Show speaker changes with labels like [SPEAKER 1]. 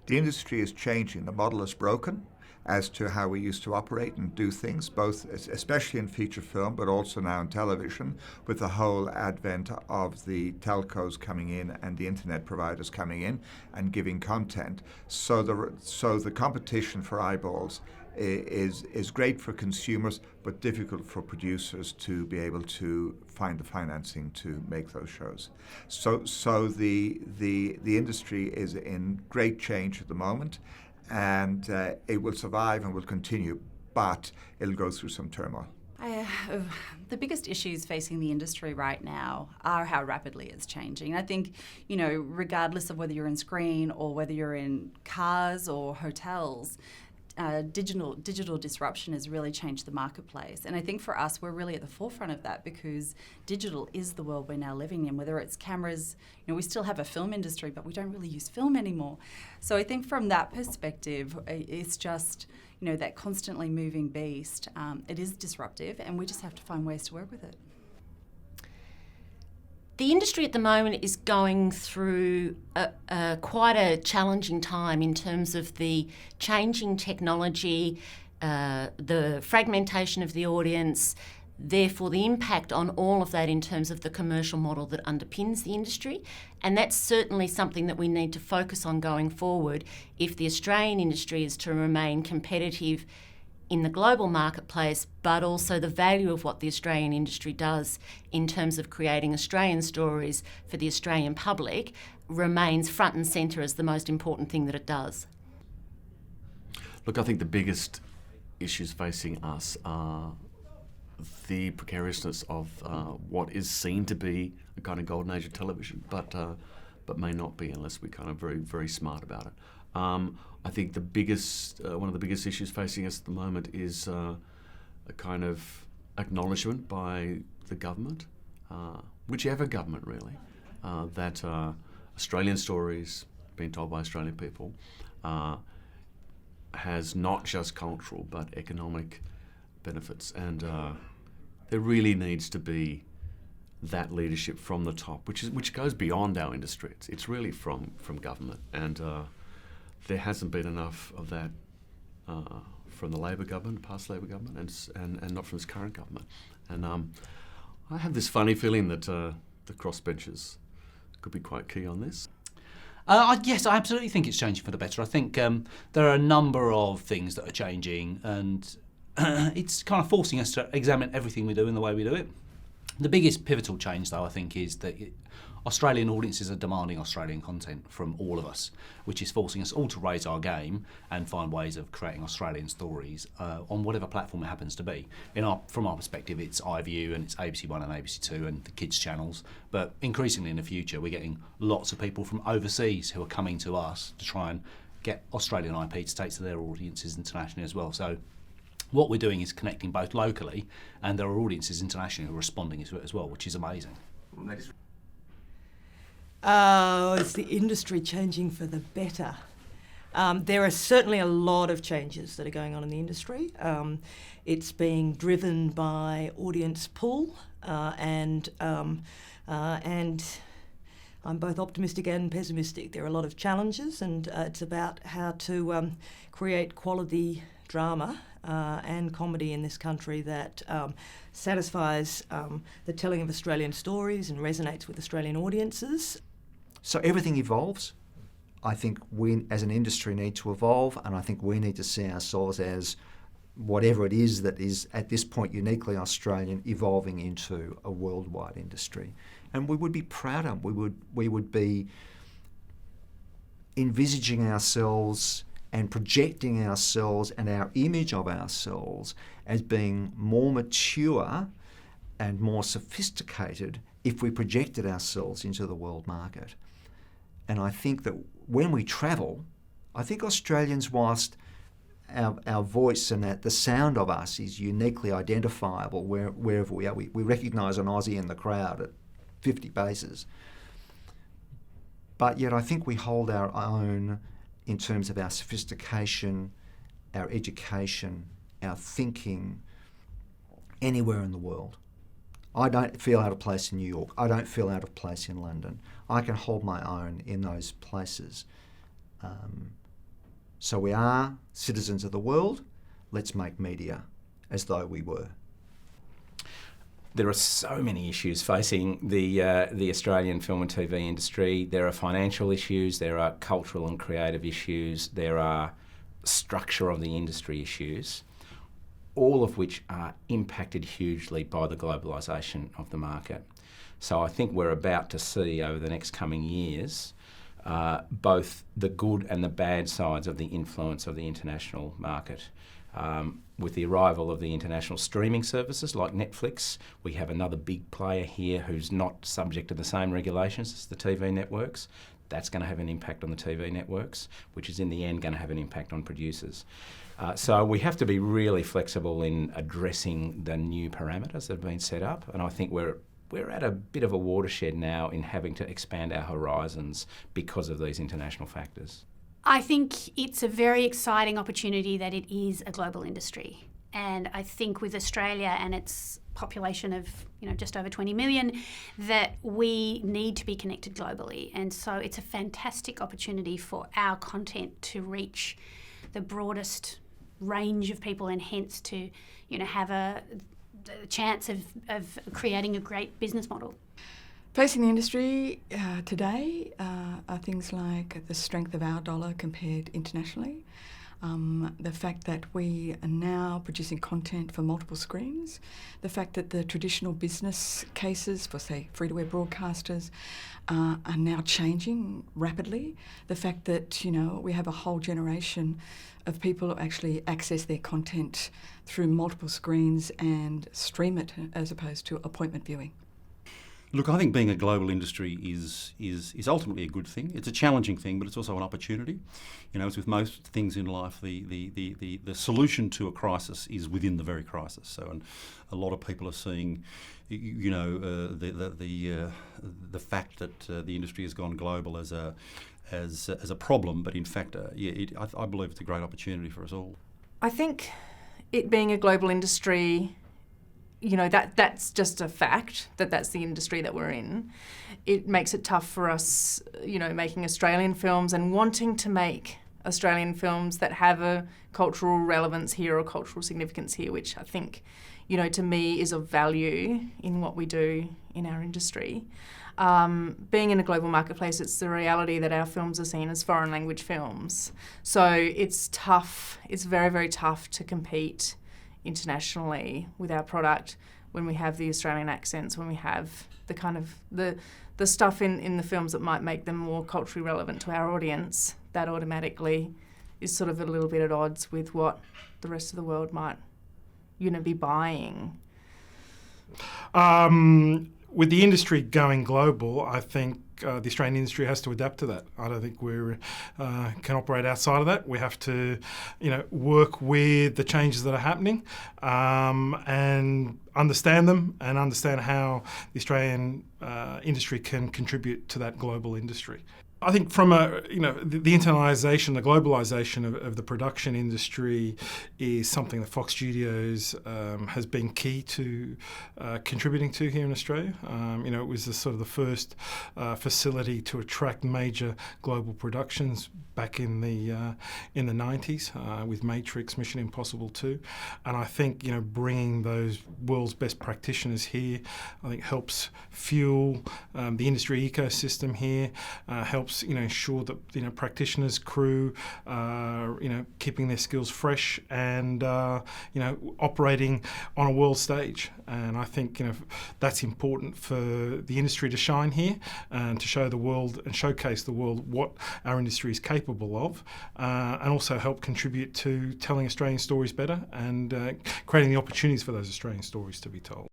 [SPEAKER 1] The industry is changing. The model is broken as to how we used to operate and do things, both especially in feature film, but also now in television, with the whole advent of the telcos coming in and the internet providers coming in and giving content. So the competition for eyeballs is great for consumers, but difficult for producers to be able to find the financing to make those shows. So the industry is in great change at the moment, and it will survive and will continue, but it'll go through some turmoil.
[SPEAKER 2] The biggest issues facing the industry right now are how rapidly it's changing. I think, regardless of whether you're in screen or whether you're in cars or hotels, digital disruption has really changed the marketplace. And I think for us, we're really at the forefront of that because digital is the world we're now living in, whether it's cameras, we still have a film industry, but we don't really use film anymore. So I think from that perspective, it's just, that constantly moving beast. It is disruptive and we just have to find ways to work with it.
[SPEAKER 3] The industry at the moment is going through quite a challenging time in terms of the changing technology, the fragmentation of the audience, therefore the impact on all of that in terms of the commercial model that underpins the industry. And that's certainly something that we need to focus on going forward if the Australian industry is to remain competitive in the global marketplace, but also the value of what the Australian industry does in terms of creating Australian stories for the Australian public remains front and centre as the most important thing that it does.
[SPEAKER 4] Look, I think the biggest issues facing us are the precariousness of what is seen to be a kind of golden age of television, but may not be unless we're kind of very, very smart about it. I think the biggest, one of the biggest issues facing us at the moment is a kind of acknowledgement by the government, whichever government really, that Australian stories being told by Australian people has not just cultural but economic benefits, and there really needs to be that leadership from the top, which goes beyond our industry. It's really from government, and there hasn't been enough of that from the Labor government, past Labor government, and not from this current government. And I have this funny feeling that the crossbenchers could be quite key on this.
[SPEAKER 5] Yes, I absolutely think it's changing for the better. I think there are a number of things that are changing, and it's kind of forcing us to examine everything we do and the way we do it. The biggest pivotal change, though, I think, is that Australian audiences are demanding Australian content from all of us, which is forcing us all to raise our game and find ways of creating Australian stories on whatever platform it happens to be. From our perspective, it's iView and it's ABC One and ABC Two and the kids' channels, but increasingly in the future, we're getting lots of people from overseas who are coming to us to try and get Australian IP to take to their audiences internationally as well. So what we're doing is connecting both locally, and there are audiences internationally who are responding to it as well, which is amazing.
[SPEAKER 6] Is the industry changing for the better? There are certainly a lot of changes that are going on in the industry. It's being driven by audience pull, and I'm both optimistic and pessimistic. There are a lot of challenges, and it's about how to create quality drama and comedy in this country that satisfies the telling of Australian stories and resonates with Australian audiences.
[SPEAKER 7] So everything evolves. I think we as an industry need to evolve, and I think we need to see ourselves as whatever it is that is at this point uniquely Australian evolving into a worldwide industry. And we would be prouder. We would be envisaging ourselves and projecting ourselves and our image of ourselves as being more mature and more sophisticated if we projected ourselves into the world market. And I think that when we travel, I think Australians, whilst our voice and the sound of us is uniquely identifiable wherever we are, we recognise an Aussie in the crowd at 50 paces. but yet I think we hold our own in terms of our sophistication, our education, our thinking, anywhere in the world. I don't feel out of place in New York. I don't feel out of place in London. I can hold my own in those places. So we are citizens of the world. Let's make media as though we were.
[SPEAKER 8] There are so many issues facing the Australian film and TV industry. There are financial issues, there are cultural and creative issues, there are structure of the industry issues, all of which are impacted hugely by the globalisation of the market. So I think we're about to see over the next coming years both the good and the bad sides of the influence of the international market. With the arrival of the international streaming services like Netflix, we have another big player here who's not subject to the same regulations as the TV networks. That's going to have an impact on the TV networks, which is in the end going to have an impact on producers. So we have to be really flexible in addressing the new parameters that have been set up, and I think we're at a bit of a watershed now in having to expand our horizons because of these international factors.
[SPEAKER 9] I think it's a very exciting opportunity that it is a global industry. And I think with Australia and its population of just over 20 million, that we need to be connected globally. And so it's a fantastic opportunity for our content to reach the broadest range of people, and hence to have a chance of creating a great business model.
[SPEAKER 10] Facing the industry today are things like the strength of our dollar compared internationally, the fact that we are now producing content for multiple screens, the fact that the traditional business cases for, say, free-to-air broadcasters are now changing rapidly, the fact that, we have a whole generation of people who actually access their content through multiple screens and stream it as opposed to appointment viewing.
[SPEAKER 5] Look, I think being a global industry is ultimately a good thing. It's a challenging thing, but it's also an opportunity. As with most things in life, the solution to a crisis is within the very crisis. So, and a lot of people are seeing, the fact that the industry has gone global as a problem, but in fact, I believe it's a great opportunity for us all.
[SPEAKER 11] I think it being a global industry, that's just a fact, that's the industry that we're in. It makes it tough for us, making Australian films and wanting to make Australian films that have a cultural relevance here or cultural significance here, which I think, to me is of value in what we do in our industry. Being in a global marketplace, it's the reality that our films are seen as foreign language films. So it's tough, it's very, very tough to compete internationally with our product when we have the Australian accents, when we have the kind of the stuff in the films that might make them more culturally relevant to our audience. That automatically is sort of a little bit at odds with what the rest of the world might be buying.
[SPEAKER 12] With the industry going global, I think the Australian industry has to adapt to that. I don't think we can operate outside of that. We have to, work with the changes that are happening and understand them and understand how the Australian industry can contribute to that global industry. I think from the internalisation, the globalisation of the production industry is something that Fox Studios has been key to contributing to here in Australia. It was the first facility to attract major global productions back in the 90s with Matrix, Mission Impossible 2, and I think bringing those world's best practitioners here, I think helps fuel the industry ecosystem here, helps ensure that practitioners, crew, keeping their skills fresh and operating on a world stage. And I think that's important for the industry to shine here and to show the world and showcase the world what our industry is capable of, and also help contribute to telling Australian stories better and creating the opportunities for those Australian stories to be told.